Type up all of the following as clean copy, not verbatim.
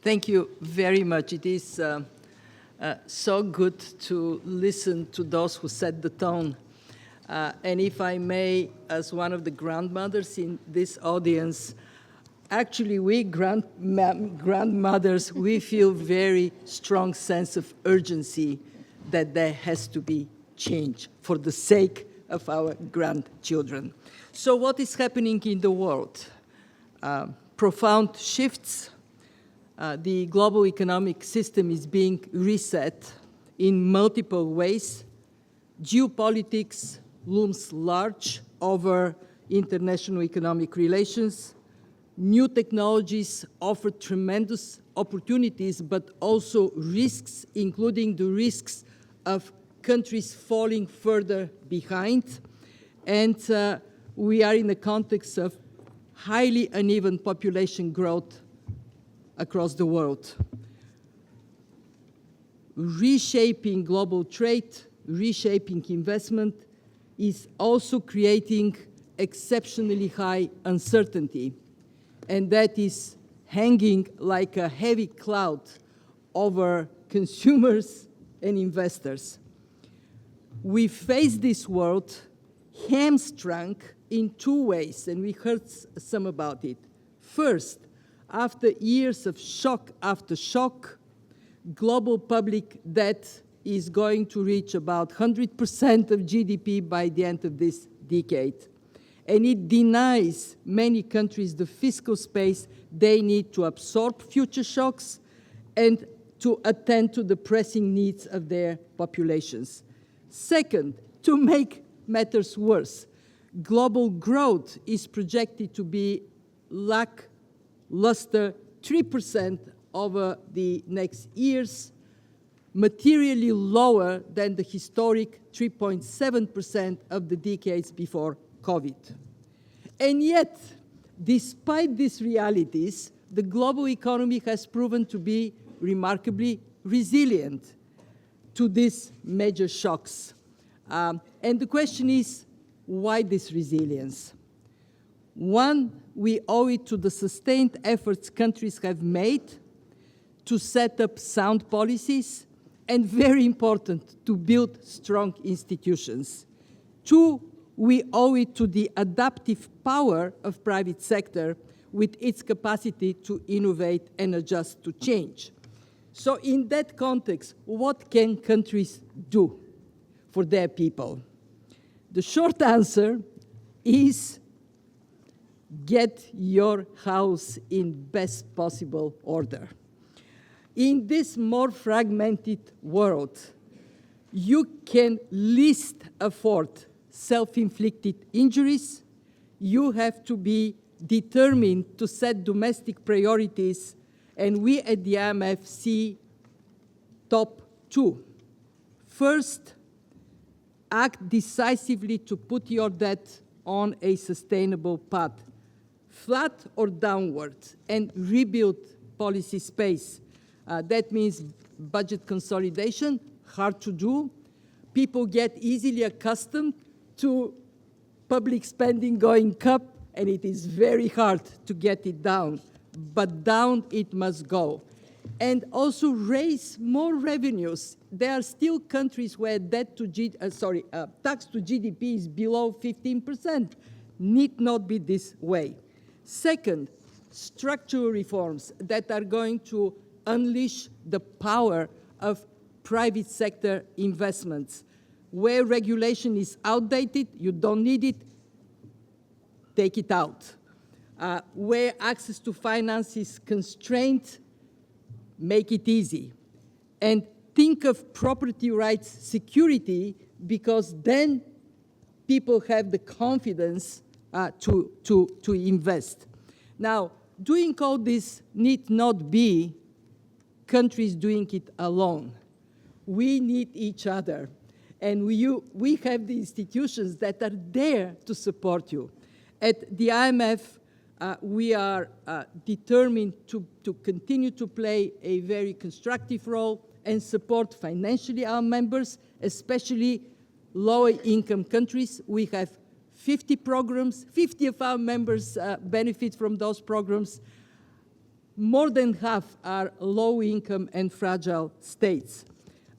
Thank you very much. It is so good to listen to those who set the tone. And if I may, as one of the grandmothers in this audience, actually we grandmothers, we feel very strong sense of urgency that there has to be change for the sake of our grandchildren. So what is happening in the world? Profound shifts. The global economic system is being reset in multiple ways. Geopolitics looms large over international economic relations. New technologies offer tremendous opportunities, but also risks, including the risks of countries falling further behind. And we are in the context of highly uneven population growth across the world. Reshaping global trade, reshaping investment is also creating exceptionally high uncertainty, and that is hanging like a heavy cloud over consumers and investors. We face this world hamstrung in two ways, and we heard some about it. First, after years of shock after shock, global public debt is going to reach about 100% of GDP by the end of this decade. And it denies many countries the fiscal space they need to absorb future shocks and to attend to the pressing needs of their populations. Second, to make matters worse, global growth is projected to be lackluster 3% over the next years, materially lower than the historic 3.7% of the decades before COVID. And yet, despite these realities, the global economy has proven to be remarkably resilient to these major shocks. And the question is, why this resilience? One, we owe it to the sustained efforts countries have made to set up sound policies, and very important, to build strong institutions. Two, we owe it to the adaptive power of private sector with its capacity to innovate and adjust to change. So in that context, what can countries do for their people? The short answer is get your house in best possible order. In this more fragmented world, you can least afford self-inflicted injuries. You have to be determined to set domestic priorities, and we at the IMF see top two. First, act decisively to put your debt on a sustainable path, flat or downward, and rebuild policy space. That means budget consolidation, hard to do. People get easily accustomed to public spending going up, and it is very hard to get it down. But down it must go. And also raise more revenues. There are still countries where tax to GDP is below 15%. Need not be this way. Second, structural reforms that are going to unleash the power of private sector investments. Where regulation is outdated, you don't need it, take it out. Where access to finance is constrained, make it easy. And think of property rights security, because then people have the confidence to invest. Now, doing all this need not be countries doing it alone. We need each other. And we have the institutions that are there to support you. At the IMF, we are determined to continue to play a very constructive role and support financially our members, especially lower-income countries. We have 50 programs. 50 of our members benefit from those programs. more than half are low-income and fragile states.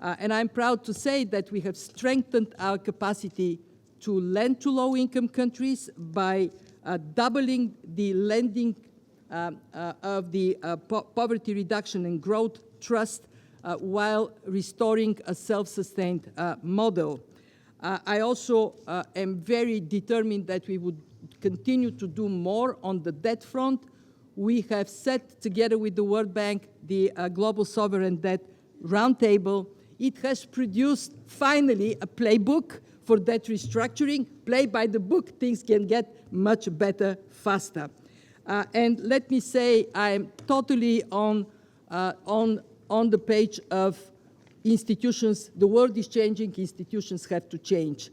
And I'm proud to say that we have strengthened our capacity to lend to low-income countries by doubling the lending of the Poverty Reduction and Growth Trust while restoring a self-sustained model. I also am very determined that we would continue to do more on the debt front. We have set together with the World Bank the Global Sovereign Debt Roundtable. It has produced finally a playbook for debt restructuring. Play by the book, things can get much better faster. And let me say, I'm totally on the page of institutions. The world is changing, institutions have to change.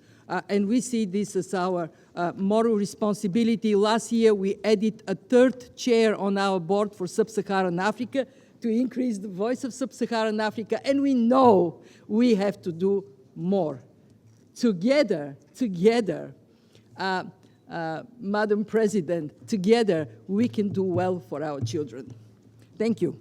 And we see this as our moral responsibility. Last year, we added a third chair on our board for Sub-Saharan Africa to increase the voice of Sub-Saharan Africa, and we know we have to do more. Together, Madam President, together we can do well for our children. Thank you.